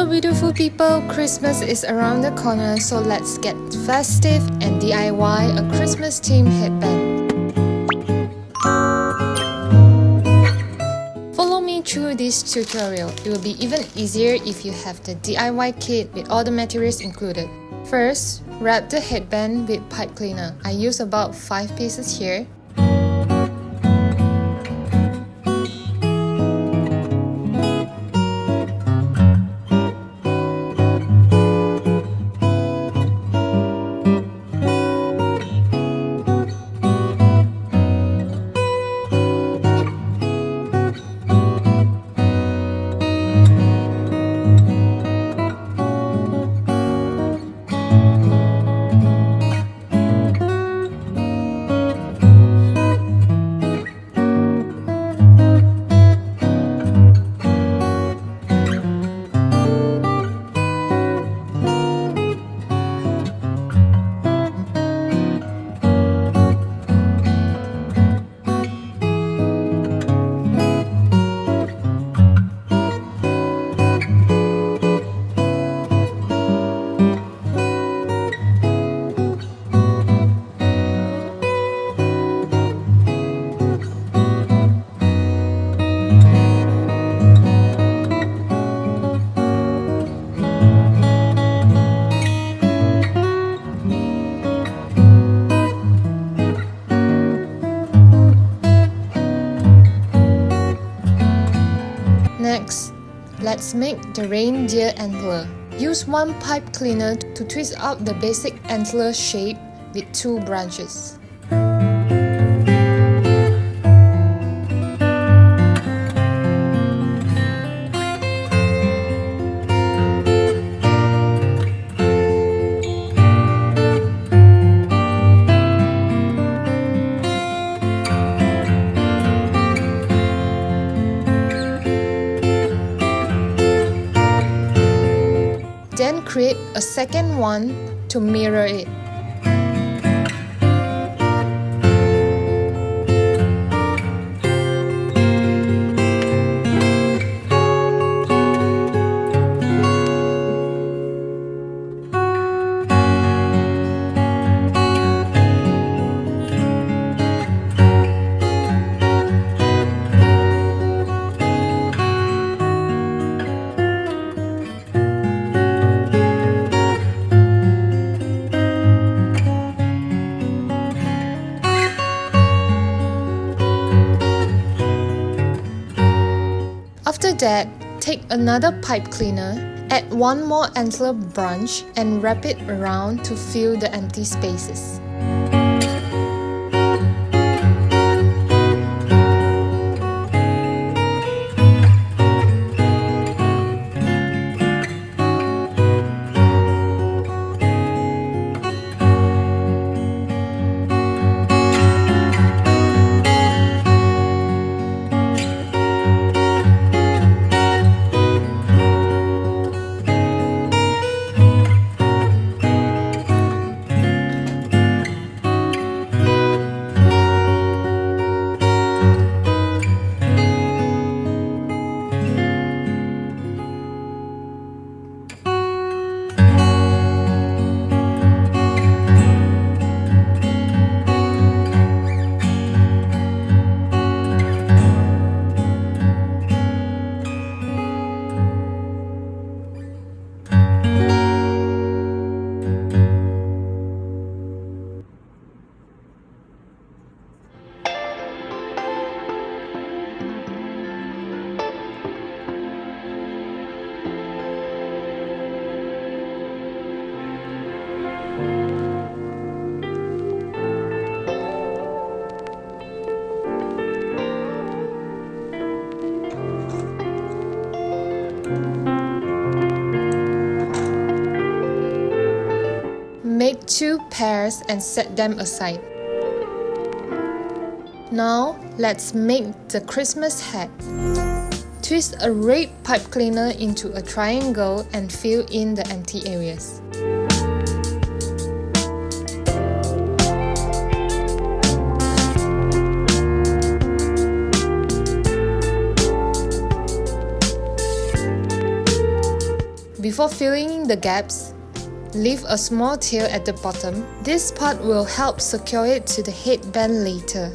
Hello beautiful people, Christmas is around the corner, so let's get festive and DIY a Christmas themed headband. Follow me through this tutorial. It will be even easier if you have the DIY kit with all the materials included. First, wrap the headband with pipe cleaner. I use about 5 pieces here. Next, let's make the reindeer antler. Use one pipe cleaner to twist out the basic antler shape with 2 branches. Then create a second one to mirror it. After that, take another pipe cleaner, add one more antler branch and wrap it around to fill the empty spaces. Make 2 pairs and set them aside. Now, let's make the Christmas hat. Twist a red pipe cleaner into a triangle and fill in the empty areas. Before filling in the gaps, leave a small tail at the bottom. This part will help secure it to the headband later.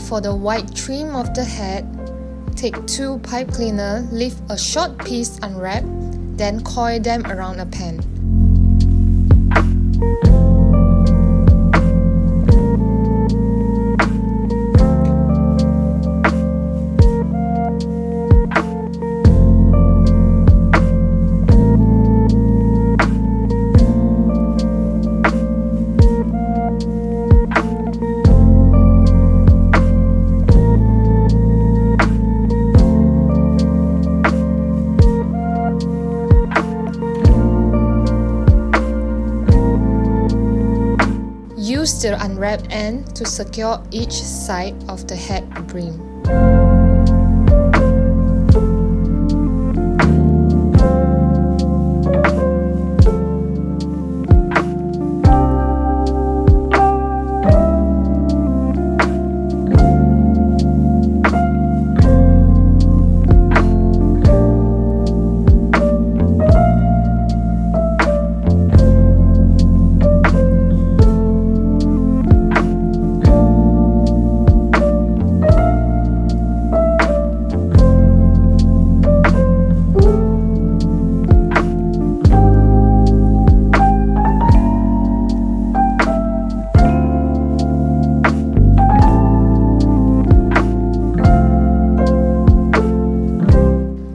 For the white trim of the head, take 2 pipe cleaner, leave a short piece unwrapped, then coil them around a pan. Use the unwrapped end to secure each side of the head brim.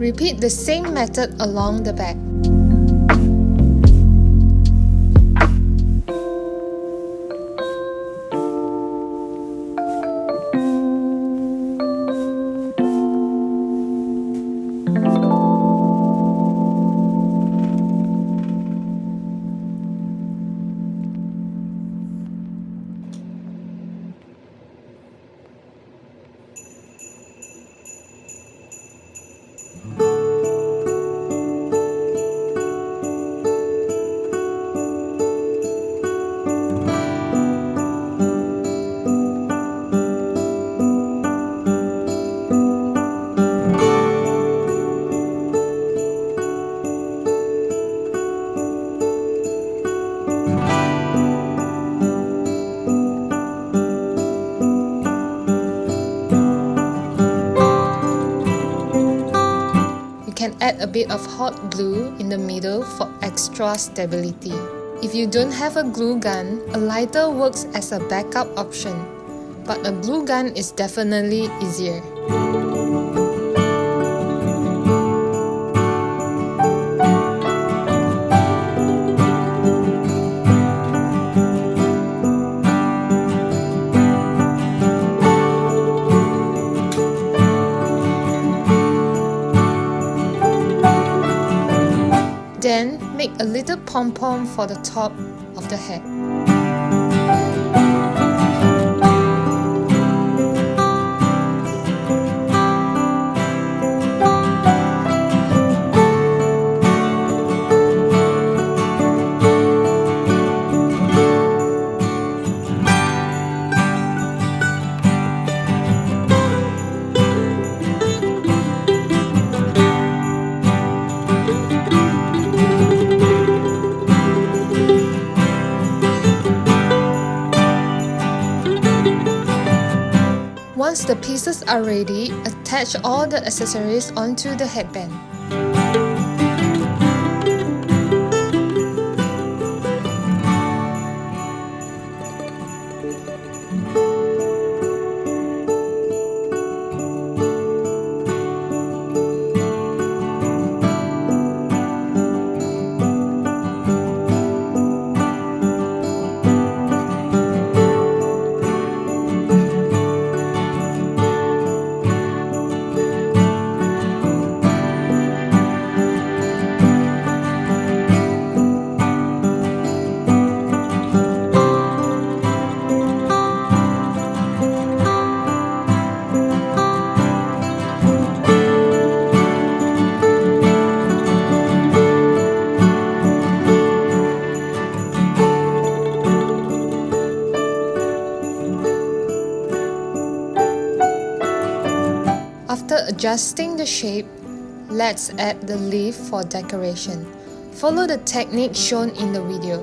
Repeat the same method along the back. Can add a bit of hot glue in the middle for extra stability. If you don't have a glue gun, a lighter works as a backup option, but a glue gun is definitely easier. Then make a little pom-pom for the top of the head. Once the pieces are ready, attach all the accessories onto the headband. After adjusting the shape, let's add the leaf for decoration. Follow the technique shown in the video.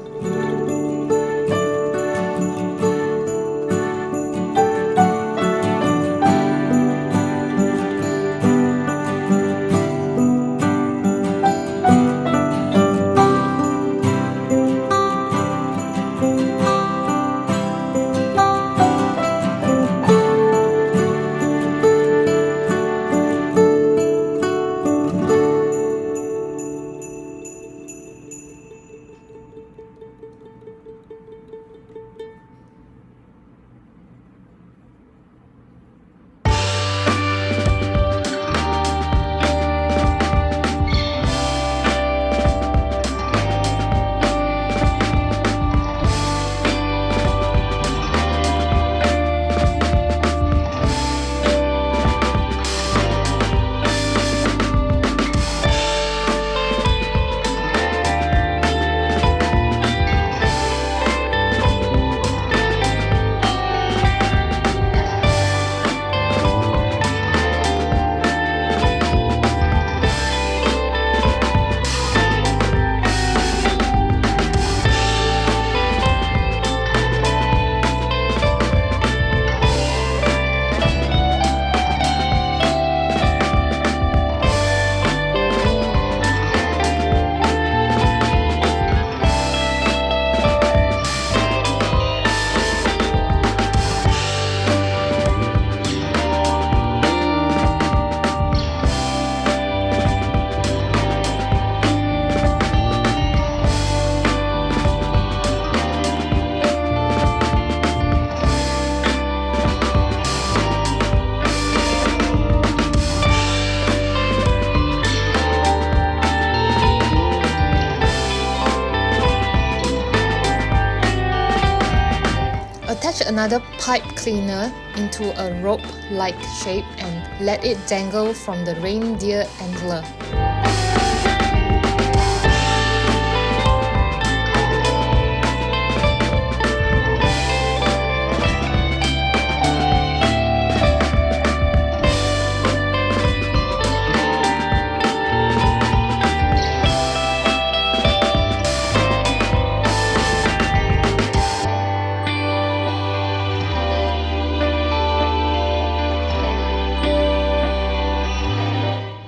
Attach another pipe cleaner into a rope-like shape and let it dangle from the reindeer antler.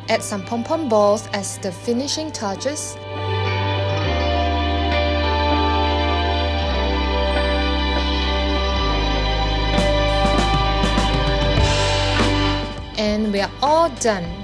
Add some pom-pom balls as the finishing touches. And we are all done.